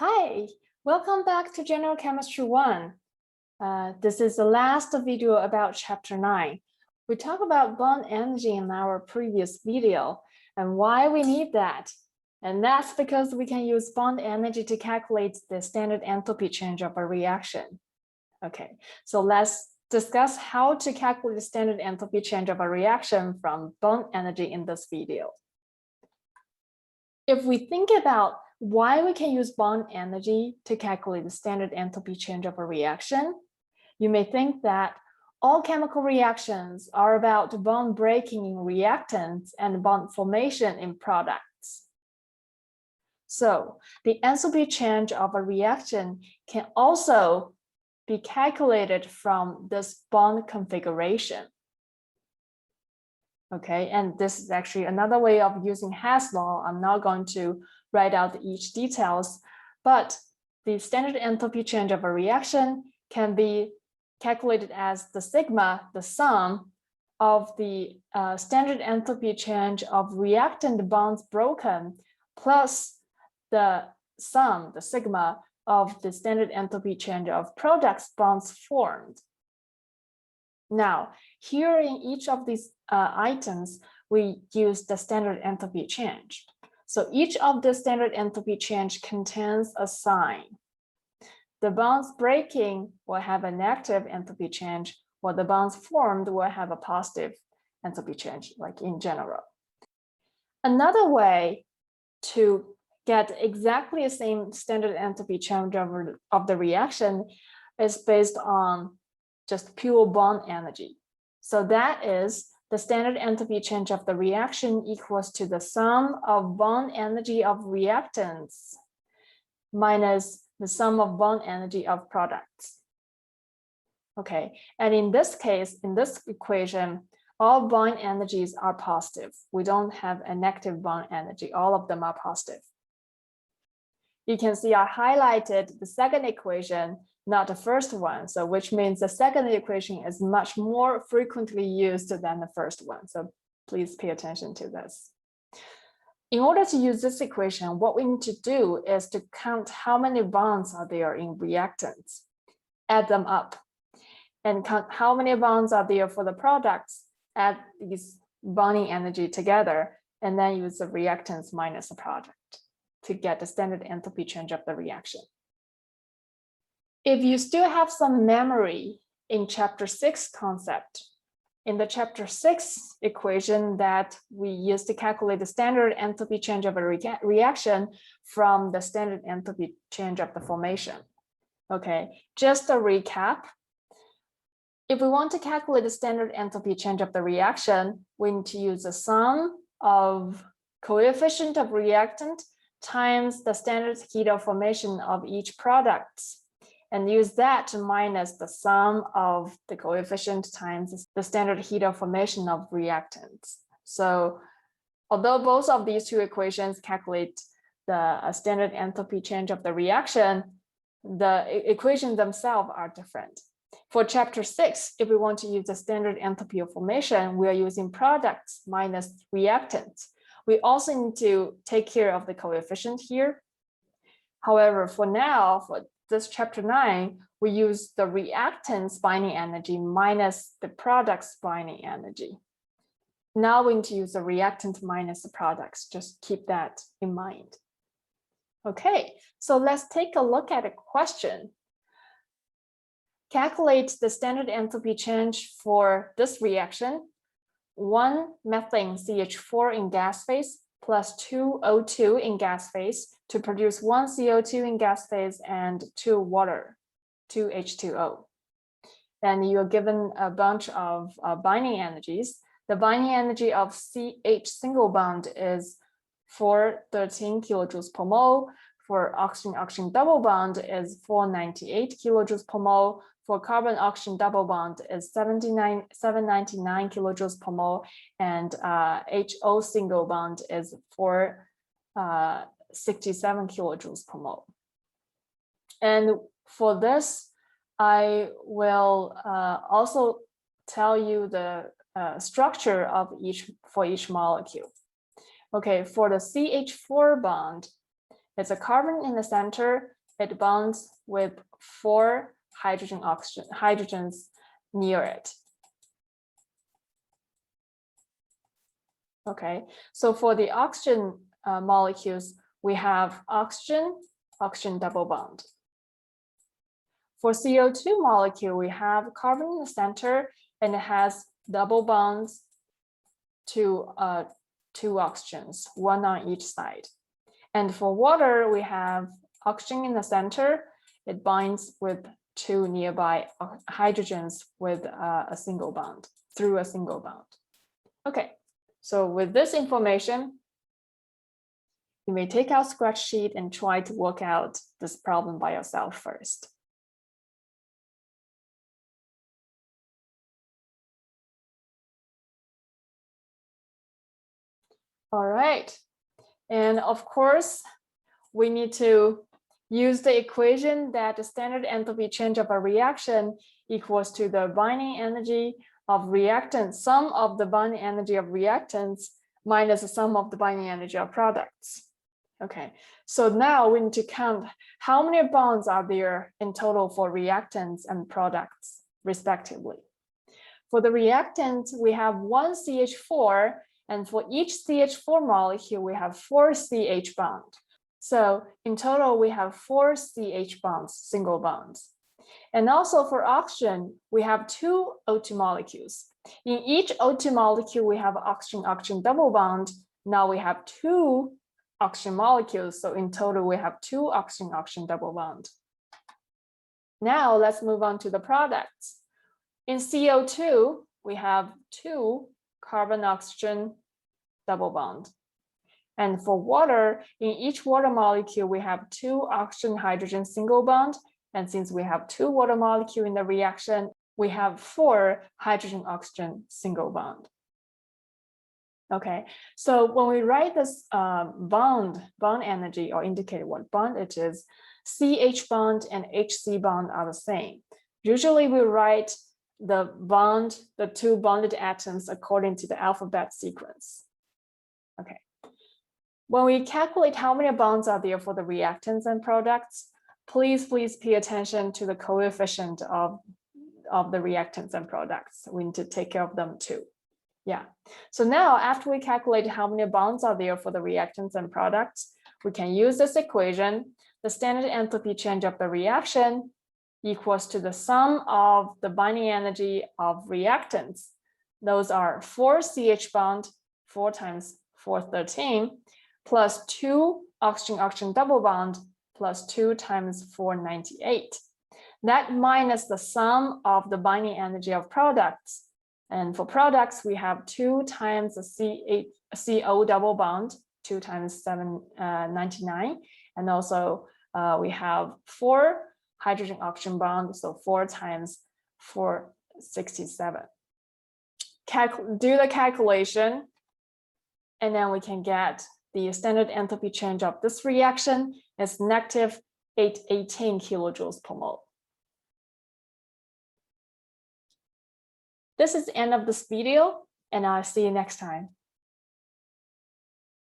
Hi, welcome back to General Chemistry 1. This is the last video about Chapter 9. We talked about bond energy in our previous video and why we need that. And that's because we can use bond energy to calculate the standard enthalpy change of a reaction. Okay, so let's discuss how to calculate the standard enthalpy change of a reaction from bond energy in this video. If we think about why we can use bond energy to calculate the standard enthalpy change of a reaction, you may think that all chemical reactions are about bond breaking in reactants and bond formation in products. So the enthalpy change of a reaction can also be calculated from this bond configuration. Okay, and this is actually another way of using Hess law. I'm not going to write out each details, but the standard enthalpy change of a reaction can be calculated as the sigma, the sum of the standard enthalpy change of reactant bonds broken plus the sum, the sigma of the standard enthalpy change of products bonds formed. Now, here in each of these items, we use the standard enthalpy change. So each of the standard enthalpy change contains a sign. The bonds breaking will have a negative enthalpy change, while the bonds formed will have a positive enthalpy change, like in general. Another way to get exactly the same standard enthalpy change of the reaction is based on just pure bond energy. So that is the standard enthalpy change of the reaction equals to the sum of bond energy of reactants minus the sum of bond energy of products. Okay, and in this case, in this equation, all bond energies are positive. We don't have a negative bond energy. All of them are positive. You can see I highlighted the second equation, not the first one. So which means the second equation is much more frequently used than the first one. So please pay attention to this. In order to use this equation, what we need to do is to count how many bonds are there in reactants, add them up, and count how many bonds are there for the products, add these bonding energy together, and then use the reactants minus the product to get the standard enthalpy change of the reaction. If you still have some memory in chapter 6 concept, in the chapter 6 equation that we use to calculate the standard enthalpy change of a reaction from the standard enthalpy change of the formation. Okay, just a recap. If we want to calculate the standard enthalpy change of the reaction, we need to use the sum of coefficient of reactant times the standard heat of formation of each product, and use that to minus the sum of the coefficient times the standard heat of formation of reactants. So although both of these two equations calculate the standard enthalpy change of the reaction, the equations themselves are different. For chapter 6, if we want to use the standard enthalpy of formation, we are using products minus reactants. We also need to take care of the coefficient here. However, for now, for this chapter 9, we use the reactants binding energy minus the products binding energy. Now we need to use the reactant minus the products. Just keep that in mind. Okay, so let's take a look at a question. Calculate the standard enthalpy change for this reaction. 1 methane CH4 in gas phase plus 2 O2 in gas phase to produce 1 CO2 in gas phase and 2 water, 2 H2O. And you're given a bunch of binding energies. The binding energy of CH single bond is 413 kilojoules per mole. For oxygen-oxygen double bond is 498 kilojoules per mole. For carbon-oxygen double bond is 799 kilojoules per mole, and HO single bond is 467 kilojoules per mole. And for this, I will also tell you the structure of each molecule. Okay, for the CH4 bond, It's a carbon in the center. It bonds with 4 hydrogens near it. Okay, so for the oxygen molecules, we have oxygen double bond. For CO2 molecule, we have carbon in the center and it has double bonds to 2 oxygens, 1 on each side. And for water, we have oxygen in the center. It binds with 2 nearby hydrogens with a single bond, through a single bond. Okay, so with this information, you may take out scratch sheet and try to work out this problem by yourself first. All right, and of course, we need to use the equation that the standard enthalpy change of a reaction equals to the binding energy of reactants, sum of the binding energy of reactants minus the sum of the binding energy of products. Okay, so now we need to count how many bonds are there in total for reactants and products, respectively. For the reactants, we have 1 CH4, and for each CH4 molecule, we have 4 CH bonds. So in total, we have 4 CH bonds, single bonds. And also for oxygen, we have 2 O2 molecules. In each O2 molecule, we have oxygen-oxygen double bond. Now we have 2 oxygen molecules. So in total, we have 2 oxygen-oxygen double bond. Now let's move on to the products. In CO2, we have 2 carbon-oxygen double bond. And for water, in each water molecule, we have 2 oxygen-hydrogen single bond. And since we have 2 water molecules in the reaction, we have 4 hydrogen-oxygen single bond. Okay, so when we write this bond energy or indicate what bond it is, CH bond and HC bond are the same. Usually we write the 2 bonded atoms according to the alphabet sequence. Okay. When we calculate how many bonds are there for the reactants and products, please pay attention to the coefficient of the reactants and products. We need to take care of them too. Yeah. So now after we calculate how many bonds are there for the reactants and products, we can use this equation. The standard enthalpy change of the reaction equals to the sum of the binding energy of reactants. Those are 4 CH bond, 4 times 413, plus 2 oxygen-oxygen double bond, plus 2 times 498. That minus the sum of the binding energy of products. And for products, we have 2 times the CO double bond, 2 times 799. And also we have 4 hydrogen-oxygen bond, so 4 times 467. Do the calculation, and then we can get the standard enthalpy change of this reaction is negative 818 kilojoules per mole. This is the end of this video, and I'll see you next time.